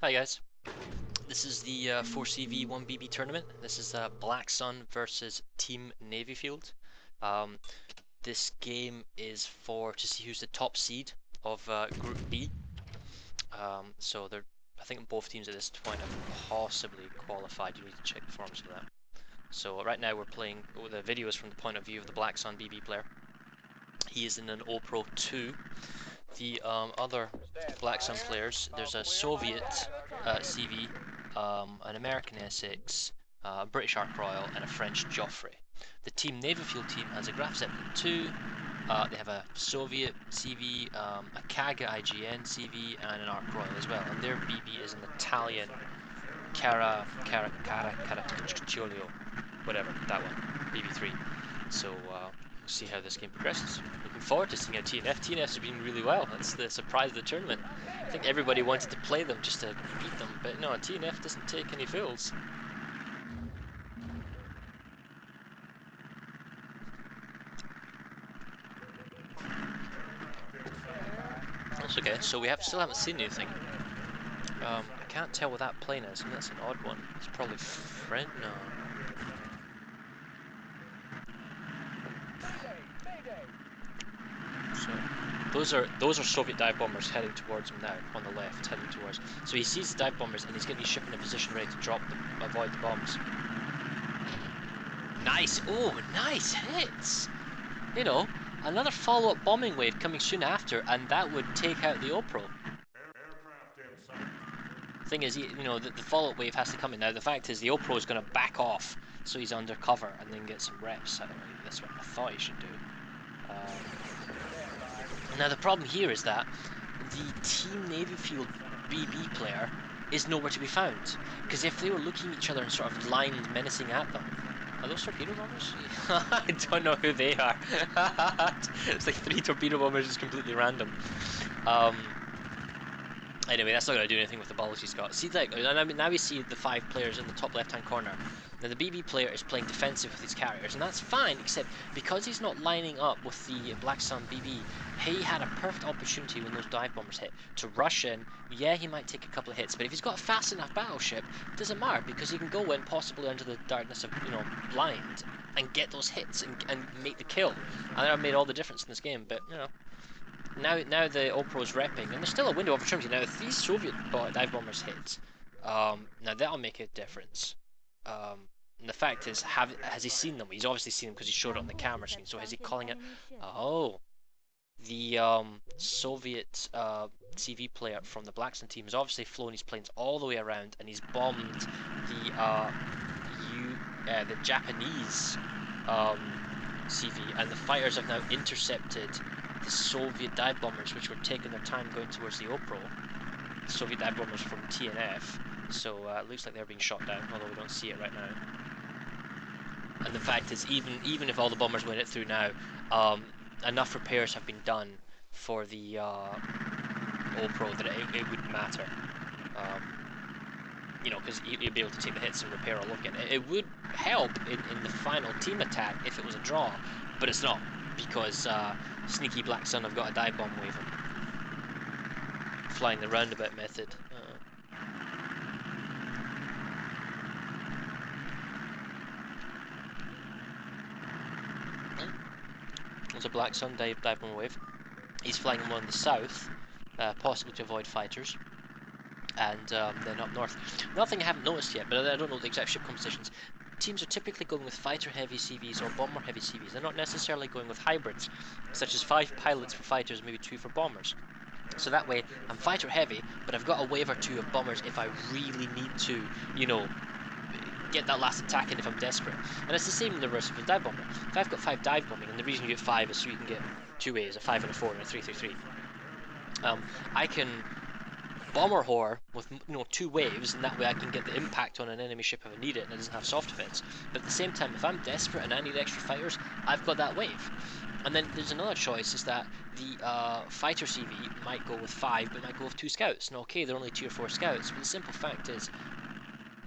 Hi guys, this is the 4CV1BB tournament. This is BlackSun versus Team Navyfield. Um, this game is to see who's the top seed of Group B. So I think both teams at this point have possibly qualified. You need to check the forms for that. So right now we're playing. The video is from the point of view of the BlackSun BB player. He is in an Pro 2. The other BlackSun players, there's a Soviet CV, an American Essex, a British Ark Royal, and a French Joffrey. The Team Navyfield team has a Graf Zeppelin 2, they have a Soviet CV, a Kaga IGN CV, and an Ark Royal as well. And their BB is an Italian Caracciolio, whatever, that one, BB3. So we'll see how this game progresses. Looking forward to seeing a TNF. TNFs are doing really well. That's the surprise of the tournament. I think everybody wanted to play them just to beat them, but no, TNF doesn't take any fools. That's okay, so we still haven't seen anything. I can't tell what that plane is. I mean, that's an odd one. It's probably French. No. So those are Soviet dive bombers heading towards him now, on the left, heading towards. So he sees the dive bombers and he's getting his ship in a position ready to drop them, avoid the bombs. Nice! Oh, nice hits! You know, another follow-up bombing wave coming soon after, and that would take out the Opro. Thing is, you know, the follow-up wave has to come in. Now, the fact is, the Opro is going to back off, so he's undercover and then get some reps. That's what I thought he should do. Now the problem here is that the Team Navyfield BB player is nowhere to be found. Because if they were looking at each other and sort of lined menacing at them... Are those torpedo bombers? I don't know who they are. It's like 3 torpedo bombers, just completely random. Anyway, that's not going to do anything with the balls he's got. See, like, now we see the 5 players in the top left-hand corner. Now the BB player is playing defensive with his carriers, and that's fine, except because he's not lining up with the BlackSun BB, he had a perfect opportunity when those dive bombers hit to rush in. Yeah, he might take a couple of hits, but if he's got a fast enough battleship, it doesn't matter, because he can go in possibly under the darkness of, you know, blind, and get those hits and make the kill. And that made all the difference in this game, but, you know. Now the Opro's repping, and there's still a window of opportunity. Now, if these Soviet dive bombers hit, now that'll make a difference. And the fact is, has he seen them? He's obviously seen them because he showed it on the camera screen. So is he calling it? Oh, the Soviet CV player from the BlackSun team has obviously flown his planes all the way around, and he's bombed the Japanese CV, and the fighters have now intercepted the Soviet dive bombers, which were taking their time going towards the Opro. The Soviet dive bombers from TNF. So it looks like they're being shot down, although we don't see it right now. And the fact is, even if all the bombers went it through now, enough repairs have been done for the Opro that it wouldn't matter. You know, because you'd be able to take the hits and repair all again. It would help in the final team attack if it was a draw, but it's not, because sneaky BlackSun have got a dive bomb wave flying the roundabout method. There's a BlackSun dive bomb wave. He's flying them on the south, possibly to avoid fighters. And then up north. Nothing I haven't noticed yet, but I don't know the exact ship compositions. Teams are typically going with fighter-heavy CVs or bomber-heavy CVs. They're not necessarily going with hybrids, such as 5 pilots for fighters, maybe 2 for bombers. So that way, I'm fighter-heavy, but I've got a wave or 2 of bombers if I really need to, you know, get that last attack in if I'm desperate. And it's the same in the reverse of a dive bomber. If I've got 5 dive bombing, and the reason you get 5 is so you can get 2 waves, a 5 and a 4 and a 3-3-3. I can bomber whore with, you know, 2 waves, and that way I can get the impact on an enemy ship if I need it and it doesn't have soft defense. But at the same time, if I'm desperate and I need extra fighters, I've got that wave. And then there's another choice, is that the fighter CV might go with 5, but might go with 2 scouts. Now, okay, they're only tier 4 scouts, but the simple fact is,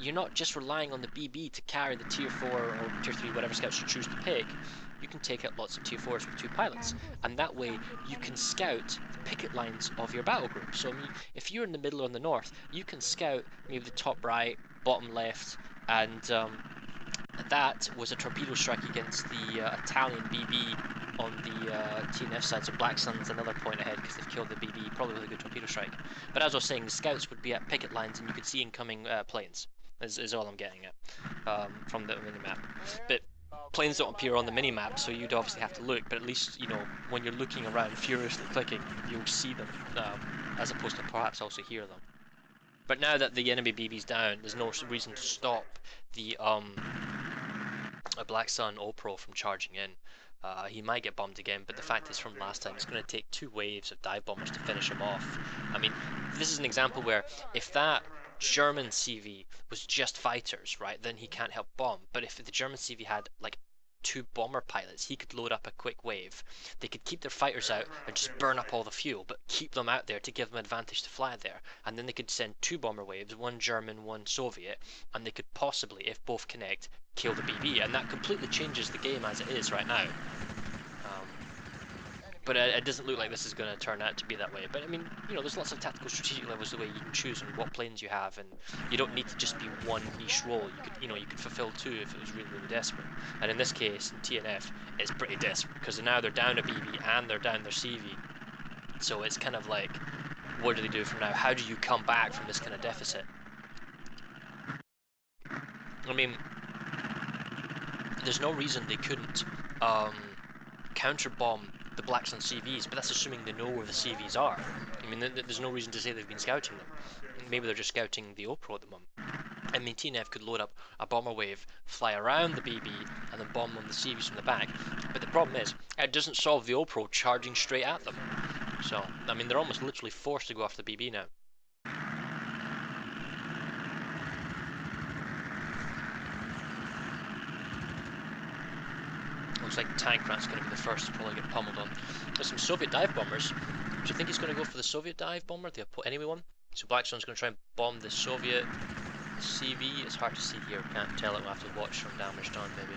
you're not just relying on the BB to carry the tier 4 or tier 3, whatever scouts you choose to pick. you can take out lots of tier 4s with 2 pilots, and that way you can scout the picket lines of your battle group. So I mean, if you're in the middle or in the north, you can scout maybe the top right, bottom left, and that was a torpedo strike against the Italian BB on the TNF side, so BlackSun's another point ahead because they've killed the BB, probably with a good torpedo strike. But as I was saying, the scouts would be at picket lines and you could see incoming planes, is all I'm getting at from the mini-map. But planes don't appear on the mini-map, so you'd obviously have to look, but at least, you know, when you're looking around furiously clicking, you'll see them, as opposed to perhaps also hear them. But now that the enemy BB's down, there's no reason to stop the BlackSun O-Pro from charging in. He might get bombed again, but the fact is from last time, it's going to take 2 waves of dive bombers to finish him off. I mean, this is an example where if that German CV was just fighters, right, then he can't help bomb. But if the German CV had like 2 bomber pilots, he could load up a quick wave. They could keep their fighters out and just burn up all the fuel, but keep them out there to give them advantage to fly there. And then they could send 2 bomber waves, 1 German, 1 Soviet, and they could possibly, if both connect, kill the BB. And that completely changes the game as it is right now. But it doesn't look like this is going to turn out to be that way. But I mean, you know, there's lots of tactical strategic levels the way you can choose and what planes you have, and you don't need to just be one niche role. You could, you know, you could fulfill 2 if it was really, really desperate. And in this case, in TNF, it's pretty desperate because now they're down a BB and they're down their CV. So it's kind of like, what do they do from now? How do you come back from this kind of deficit? I mean, there's no reason they couldn't counter bomb the BlackSun CVs, but that's assuming they know where the CVs are. I mean, there's no reason to say they've been scouting them. Maybe they're just scouting the O-Pro at the moment. I mean, TNF could load up a bomber wave, fly around the BB, and then bomb on the CVs from the back. But the problem is, it doesn't solve the O-Pro charging straight at them. So, I mean, they're almost literally forced to go after the BB now. Looks like Tank Rat's going to be the first to probably get pummeled on. There's some Soviet dive bombers. Do you think he's going to go for the Soviet dive bomber, the enemy one? So BlackSun's going to try and bomb the Soviet CV. It's hard to see here, can't tell it. We'll have to watch from damage done, maybe.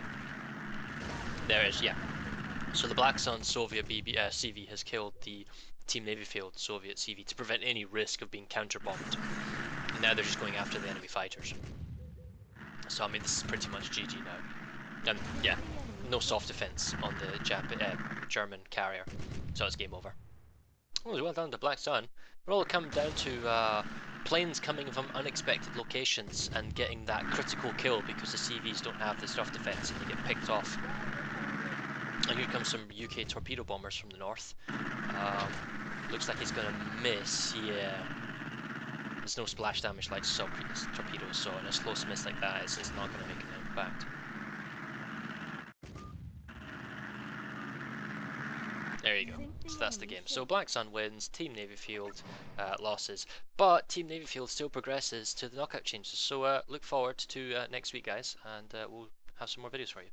There it is, yeah. So the BlackSun Soviet CV has killed the Team Navyfield Soviet CV to prevent any risk of being counter-bombed. And now they're just going after the enemy fighters. So I mean, this is pretty much GG now. And yeah, no soft defense on the German carrier, so it's game over. Well done to BlackSun. It all come down to planes coming from unexpected locations and getting that critical kill because the CVs don't have the soft defense and they get picked off. And here comes some UK torpedo bombers from the north. Looks like he's going to miss, yeah. There's no splash damage like torpedoes, so in a slow miss like that, it's not going to make an impact. There you go. So that's the game. So BlackSun wins, Team Navyfield losses, but Team Navyfield still progresses to the knockout changes. So look forward to next week, guys, and we'll have some more videos for you.